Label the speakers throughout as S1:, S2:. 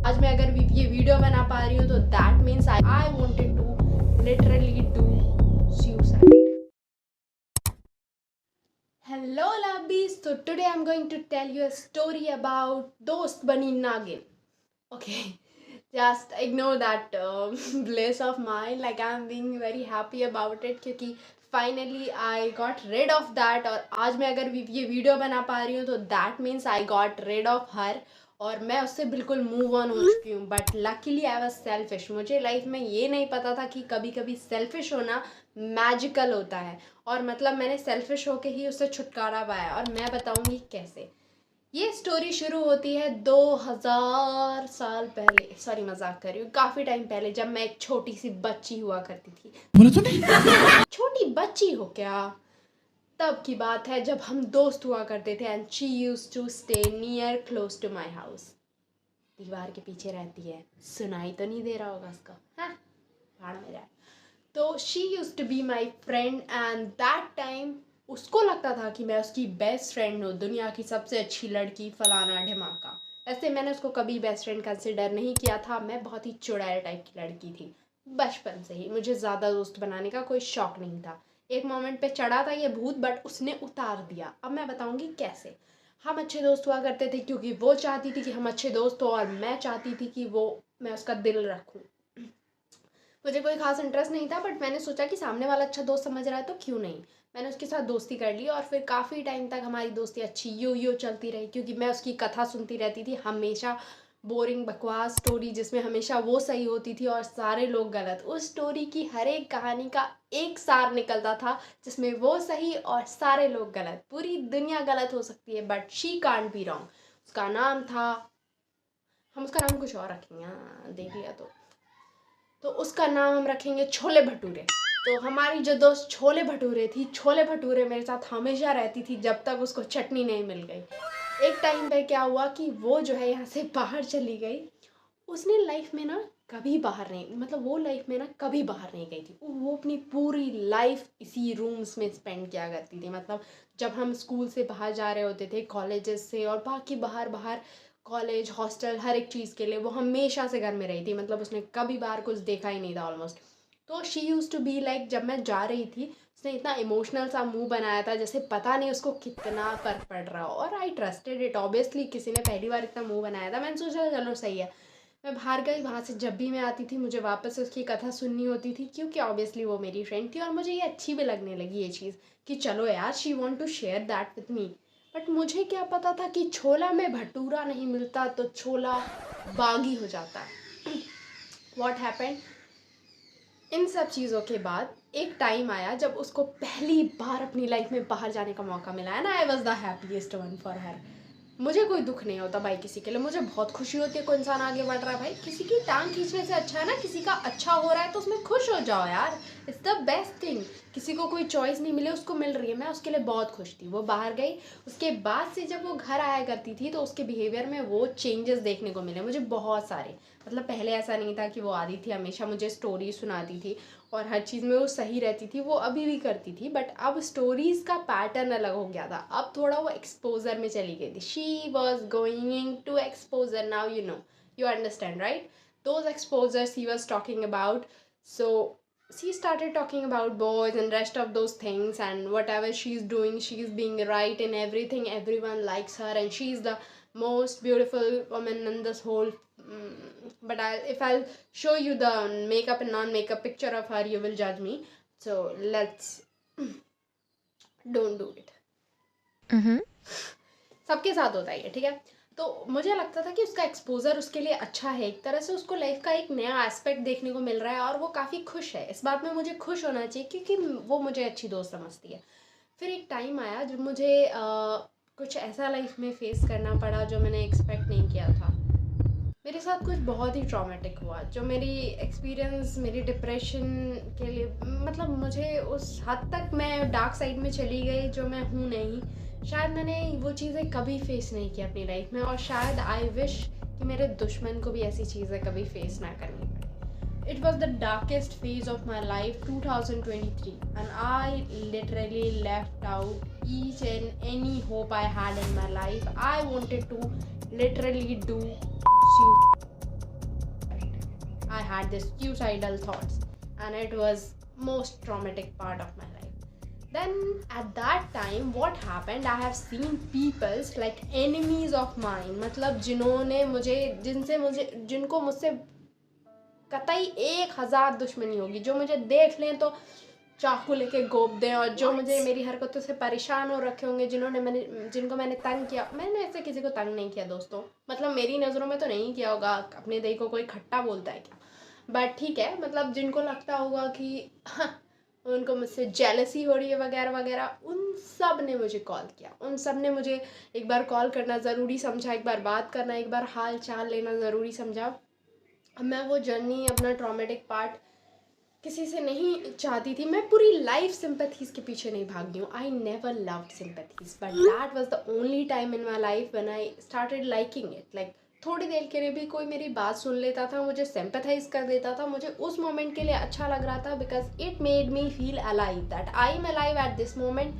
S1: आज मैं अगर ये वीडियो बना पा रही हूँ तो that means I wanted to literally do suicide. Hello Labbies, so today I'm going to tell you a story about Dost Bani Nagin. Okay, just ignore that bliss of mine, like I'm being very happy about it क्योंकि finally I got rid of that और आज मैं अगर ये video बना पा रही हूँ तो that means I got rid of her और मैं उससे बिल्कुल मूव ऑन हो चुकी हूँ. But luckily I was selfish. मुझे लाइफ में ये नहीं पता था कि कभी कभी सेल्फिश होना मैजिकल होता है और मतलब मैंने सेल्फिश होके ही उससे छुटकारा पाया और मैं बताऊँगी कैसे. ये स्टोरी शुरू होती है 2000 साल पहले. सॉरी, मजाक कर रही हूँ. काफ़ी टाइम पहले जब मैं एक छोटी सी बच्ची हुआ करती थी.
S2: बोला तूने?
S1: छोटी बच्ची हो क्या? तब की बात है जब हम दोस्त हुआ करते थे and she used to stay near close to my house. दीवार के पीछे रहती है. सुनाई तो नहीं दे रहा होगा उसका. हाँ, भाड़ में जाए. तो she used to be my friend and that time उसको लगता था कि मैं उसकी बेस्ट फ्रेंड हूँ, दुनिया की सबसे अच्छी लड़की, फलाना ढिमाका. ऐसे मैंने उसको कभी बेस्ट फ्रेंड कंसिडर नहीं किया था. मैं बहुत ही चुड़ैल टाइप की लड़की थी बचपन से ही. मुझे ज़्यादा दोस्त बनाने का कोई शौक नहीं था. एक मोमेंट पे चढ़ा था ये भूत बट उसने उतार दिया. अब मैं बताऊंगी कैसे. हम अच्छे दोस्त हुआ करते थे क्योंकि वो चाहती थी कि हम अच्छे दोस्त हो और मैं चाहती थी कि मैं उसका दिल रखूं. मुझे कोई खास इंटरेस्ट नहीं था बट मैंने सोचा कि सामने वाला अच्छा दोस्त समझ रहा है तो क्यों नहीं. मैंने उसके साथ दोस्ती कर ली और फिर काफ़ी टाइम तक हमारी दोस्ती अच्छी यो चलती रही क्योंकि मैं उसकी कथा सुनती रहती थी. हमेशा बोरिंग बकवास स्टोरी जिसमें हमेशा वो सही होती थी और सारे लोग गलत. उस स्टोरी की हर एक कहानी का एक सार निकलता था जिसमें वो सही और सारे लोग गलत. पूरी दुनिया गलत हो सकती है but she can't be wrong. उसका नाम था, हम उसका नाम कुछ और रखेंगे. हाँ, देख लिया तो उसका नाम हम रखेंगे छोले भटूरे. तो हमारी जो दोस्त छोले भटूरे थी, छोले भटूरे मेरे साथ हमेशा रहती थी जब तक उसको चटनी नहीं मिल गई. एक टाइम पे क्या हुआ कि वो जो है यहाँ से बाहर चली गई. उसने लाइफ में ना कभी बाहर नहीं, मतलब वो लाइफ में ना कभी बाहर नहीं गई थी. वो अपनी पूरी लाइफ इसी रूम्स में स्पेंड किया करती थी. मतलब जब हम स्कूल से बाहर जा रहे होते थे, कॉलेजेस से और बाकी बाहर बाहर कॉलेज, हॉस्टल, हर एक चीज़ के लिए वो हमेशा से घर में रही थी. मतलब उसने कभी बाहर कुछ देखा ही नहीं था ऑलमोस्ट. तो she use to be like, जब मैं जा रही थी उसने इतना इमोशनल सा मुंह बनाया था जैसे पता नहीं उसको कितना फ़र्क पड़ रहा हो. और आई ट्रस्टेड इट. ऑब्वियसली किसी ने पहली बार इतना मुंह बनाया था. मैंने सोचा चलो सही है. मैं बाहर गई. वहाँ से जब भी मैं आती थी मुझे वापस उसकी कथा सुननी होती थी क्योंकि ऑब्वियसली वो मेरी फ्रेंड थी और मुझे ये अच्छी भी लगने लगी ये चीज़ कि चलो यार, she want to share that with me. But मुझे क्या पता था कि छोला में भटूरा नहीं मिलता तो छोला बागी हो जाता है. वॉट हैपेंड, इन सब चीज़ों के बाद एक टाइम आया जब उसको पहली बार अपनी लाइफ में बाहर जाने का मौका मिला and I was the happiest one for her. मुझे कोई दुख नहीं होता भाई किसी के लिए. मुझे बहुत खुशी होती है कोई इंसान आगे बढ़ रहा है. भाई किसी की टांग खींचने से अच्छा है ना किसी का अच्छा हो रहा है तो उसमें खुश हो जाओ यार. It's the best thing. किसी को कोई चॉइस नहीं मिले, उसको मिल रही है. मैं उसके लिए बहुत खुश थी. वो बाहर गई. उसके बाद से जब वो घर आया करती थी तो उसके बिहेवियर में वो चेंजेस देखने को मिले मुझे बहुत सारे. मतलब पहले ऐसा नहीं था कि वो आती थी हमेशा मुझे स्टोरी सुनाती थी और हर चीज़ में वो सही रहती थी. वो अभी भी करती थी बट अब स्टोरीज़ का पैटर्न अलग हो गया था. अब थोड़ा वो एक्सपोजर में चली गई थी. She was going to exposure. Now you understand, right? Those exposures he was talking about. So she started talking about boys and rest of those things and whatever she's doing, she's being right in everything. Everyone likes her and she's the most beautiful woman in this whole but if I'll show you the makeup and non-makeup picture of her, you will judge me. So let's don't do it. सबके साथ होता है ये, ठीक है. तो मुझे लगता था कि उसका एक्सपोजर उसके लिए अच्छा है. एक तरह से उसको लाइफ का एक नया एस्पेक्ट देखने को मिल रहा है और वो काफ़ी खुश है. इस बात में मुझे खुश होना चाहिए क्योंकि वो मुझे अच्छी दोस्त समझती है. फिर एक टाइम आया जब मुझे कुछ ऐसा लाइफ में फेस करना पड़ा जो मैंने एक्सपेक्ट नहीं किया था. मेरे साथ कुछ बहुत ही ट्रॉमेटिक हुआ जो मेरी एक्सपीरियंस, मेरी डिप्रेशन के लिए, मतलब मुझे उस हद तक मैं डार्क साइड में चली गई जो मैं हूँ नहीं. शायद मैंने वो चीज़ें कभी फेस नहीं की अपनी लाइफ में और शायद आई विश कि मेरे दुश्मन को भी ऐसी चीज़ें कभी फेस ना करनी पड़े. It was the darkest phase of my life, 2023, and I literally left out each and any hope I had in my life. I wanted to literally do suicide. I had this suicidal thoughts, and it was most traumatic part of my life. Then at that time what happened, I have seen peoples like enemies of mine, मतलब जिनको मुझसे कतई 1000 दुश्मनी होगी, जो मुझे देख लें तो चाकू लेके गोप दें, और जो मुझे मेरी हरकतों से परेशान हो रखे होंगे, जिनको मैंने तंग किया। मैंने ऐसे किसी को तंग नहीं किया दोस्तों, मतलब मेरी नज़रों में तो नहीं किया होगा, अपने दही को कोई खट्टा बोलता है क्या, बट ठीक है, मतलब जिनको लगता होगा कि हाँ उनको मुझसे जेलसी हो रही है वगैरह वगैरह, उन सब ने मुझे कॉल किया, उन सब ने मुझे एक बार कॉल करना ज़रूरी समझा, एक बार बात करना, एक बार हाल चाल लेना ज़रूरी समझा। मैं वो जर्नी, अपना ट्रॉमेटिक पार्ट किसी से नहीं चाहती थी। मैं पूरी लाइफ सिंपैथीज़ के पीछे नहीं भागी हूँ। I never loved sympathies, but that was the only time in my life when I started liking it. Like थोड़ी देर के लिए भी कोई मेरी बात सुन लेता था, मुझे सिंपैथाइज कर देता था, मुझे उस मोमेंट के लिए अच्छा लग रहा था, because it made me feel alive, that I am alive at this moment,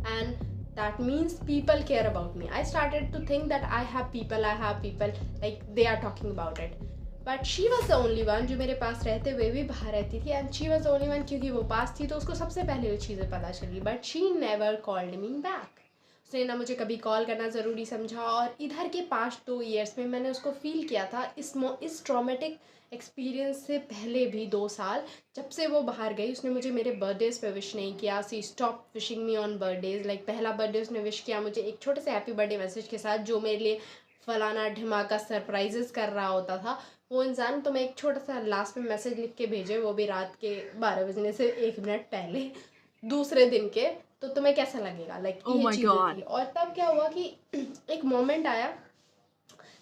S1: and that means people care about me. I started to think that I have people, like they are talking about it. But she was the only one जो मेरे पास रहते हुए भी बाहर रहती थी, and she was the only one क्योंकि वो पास थी तो उसको सबसे पहले वो चीज़ें पता चली, but she never called me back. उसने ना मुझे कभी कॉल करना ज़रूरी समझा, और इधर के 2 ईयर्स में मैंने उसको फील किया था, इस ट्रॉमेटिक एक्सपीरियंस से पहले भी 2 साल जब से वो बाहर गई, उसने मुझे मेरे बर्थडेज़ पे विश नहीं किया। She stop wishing me on birthdays. Like पहला बर्थडे उसने विश किया मुझे एक छोटे से हैप्पी बर्थडे मैसेज के साथ, जो मेरे लिए फलाना ढिमाका सरप्राइजेस कर रहा होता था। वो इंसान तुम्हें एक छोटा सा लास्ट में मैसेज लिख के भेजे, वो भी रात के 12 बजने से 1 मिनट पहले दूसरे दिन के, तो तुम्हें कैसा लगेगा? लाइक ये चीज़ें थी। और तब क्या हुआ कि एक मोमेंट आया,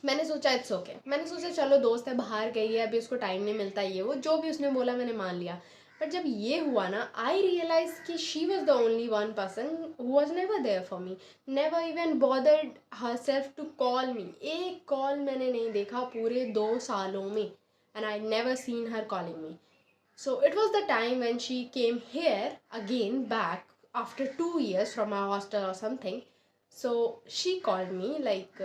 S1: मैंने सोचा इट्स ओके, मैंने सोचा चलो दोस्त है, बाहर गई है, अभी उसको टाइम नहीं मिलता, ये वो जो भी उसने बोला मैंने मान लिया। बट जब ये हुआ ना, आई रियलाइज कि she was the only one person who was never there for me, never even bothered her self to call me. एक कॉल मैंने नहीं देखा पूरे 2 सालों में, and I never seen her calling me. So it was the time when she came here again back after 2 years from our hostel or something. So she called me, like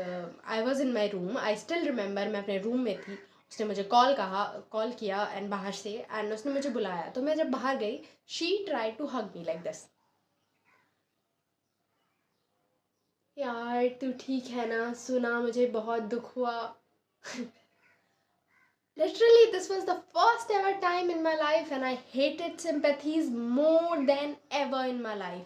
S1: I was in my room. I still remember मैं अपने room में थी, उसने मुझे call किया and बाहर से, and उसने मुझे बुलाया, तो मैं जब बाहर गई, she tried to hug me like this. यार तू ठीक है ना, सुना, मुझे बहुत दुख हुआ। Literally, this was the first ever time in my life and I hated sympathies more than ever in my life.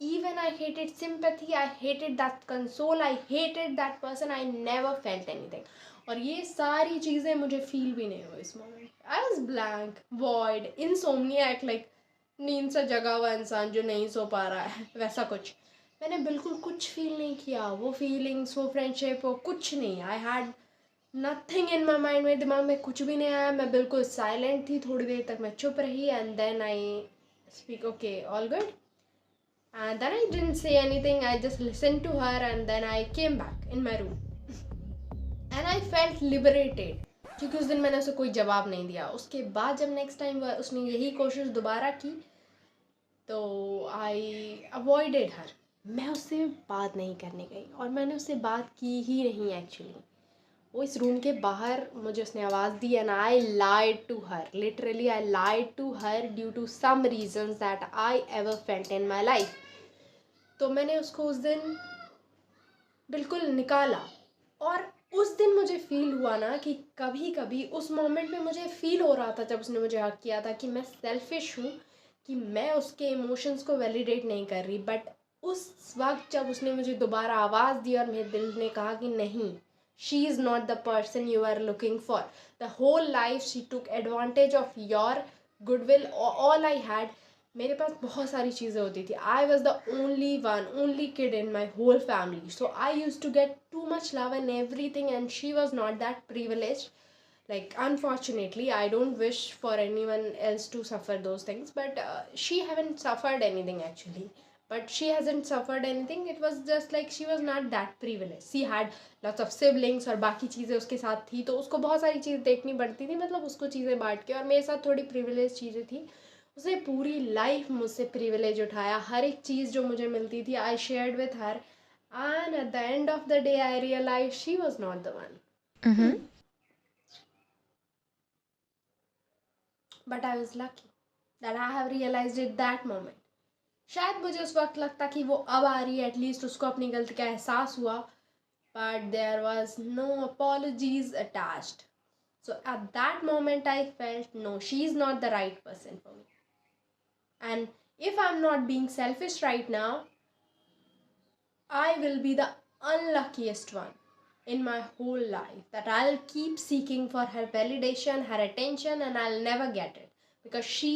S1: Even I hated sympathy, I hated that console, I hated that person, I never felt anything. और ये सारी चीज़ें मुझे feel भी नहीं हुई इस moment. I was blank, void, insomniac, like नींद से जगा हुआ इंसान जो नहीं सो पा रहा है, वैसा कुछ। मैंने बिल्कुल कुछ फील नहीं किया, वो फीलिंग्स, वो फ्रेंडशिप, वो कुछ नहीं। I had nothing in my mind, मेरे दिमाग में कुछ भी नहीं आया, मैं बिल्कुल साइलेंट थी। थोड़ी देर तक मैं चुप रही, and then I speak, okay all good, and then I didn't say anything, I just listen to her, and then I came back in my room, and I felt liberated, क्योंकि उस दिन मैंने उसे कोई जवाब नहीं दिया। उसके बाद जब नेक्स्ट टाइम उसने यही कोशिश दोबारा की, तो आई अवॉइडेड हर, मैं उससे बात नहीं करने गई, और मैंने उससे बात की ही नहीं एक्चुअली। वो इस रूम के बाहर मुझे उसने आवाज़ दी, and I lied to her, literally I lied to her due to some reasons that I ever felt in my life. तो मैंने उसको उस दिन बिल्कुल निकाला, और उस दिन मुझे फील हुआ ना कि कभी कभी उस मोमेंट में मुझे फील हो रहा था जब उसने मुझे हक किया था कि मैं सेल्फिश हूँ, कि मैं उसके इमोशंस को वैलिडेट नहीं कर रही। बट उस वक्त जब उसने मुझे दोबारा आवाज़ दी और मेरे दिल ने कहा कि नहीं, she is not the person you are looking for, the whole life she took advantage of your goodwill, all I had, मेरे पास बहुत सारी चीज़ें होती थी, I was the only kid in my whole family, so I use to get too much love and every thing, and she was not that privilege. Like unfortunately I don't wish for anyone else to suffer those things, but she haven't suffered anything actually, but she hasn't suffered anything. It was just like she was not that privileged. She had lots of siblings और बाकी चीज़ें उसके साथ थी, तो उसको बहुत सारी चीज़ें देखनी पड़ती थी, मतलब उसको चीज़ें बांट के, और मेरे साथ थोड़ी प्रिविलेज चीज़ें थी। उसने पूरी लाइफ मुझसे प्रिविलेज उठाया, हर एक चीज़ जो मुझे मिलती थी I shared with her, and at the end of the day I realise she was not the one. But I was lucky that I have realised it that moment. शायद मुझे उस वक्त लगता कि वो अब आ रही है, एटलीस्ट उसको अपनी गलती का एहसास हुआ, but there was no apologies attached. So at that moment I felt no, she is not the right person for me. And if I'm not being selfish right now, I will be the unluckiest one in my whole life, that I'll keep seeking for her validation, her attention, and I'll never get it because she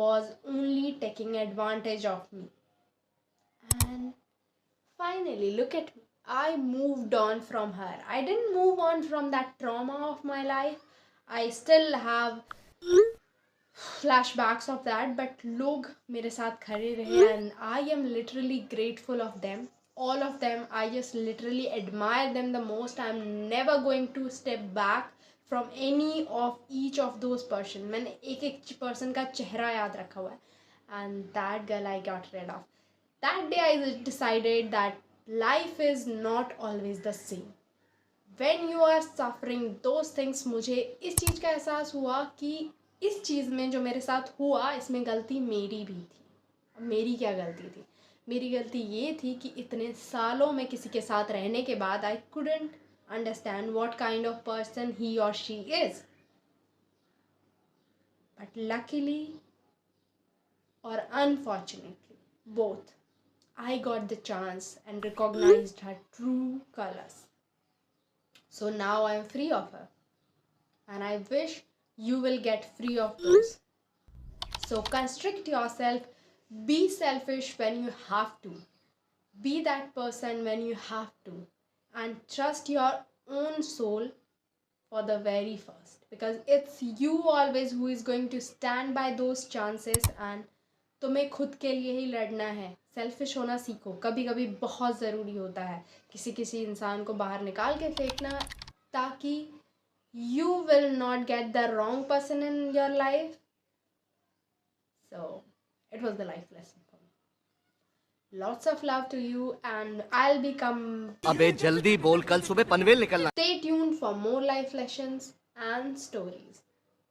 S1: was only taking advantage of me. And finally, look at me. I moved on from her. I didn't move on from that trauma of my life. I still have flashbacks of that, but लोग मेरे साथ खड़े रहे and I am literally grateful of them. All of them, I just literally admire them the most. I'm never going to step back from any of each of those person. मैंने एक एक person का चेहरा याद रखा हुआ है. And that girl I got rid of. That day I decided that life is not always the same. When you are suffering those things, मुझे इस चीज़ का एहसास हुआ कि इस चीज़ में जो मेरे साथ हुआ, इसमें गलती मेरी भी थी. मेरी क्या गलती थी? मेरी गलती ये थी कि इतने सालों में किसी के साथ रहने के बाद आई couldn't understand what kind of person he or she is. But luckily or unfortunately, both, I got the chance and recognized her true colors. So now I am free of her. And I wish you will get free of those. So constrict yourself. Be selfish when you have to. Be that person when you have to. And trust your own soul for the very first. Because it's you always who is going to stand by those chances. And तुम्हें खुद के लिए ही लड़ना है. Selfish होना सीखो. कभी कभी बहुत ज़रूरी होता है किसी किसी इंसान को बाहर निकाल के फेंकना, ताकि you will not get the wrong person in your life. So it was the life lesson for me. Lots of love to you, and I'll become.
S2: अबे जल्दी बोल, कल सुबह पनवेल निकलना.
S1: Stay tuned for more life lessons and stories.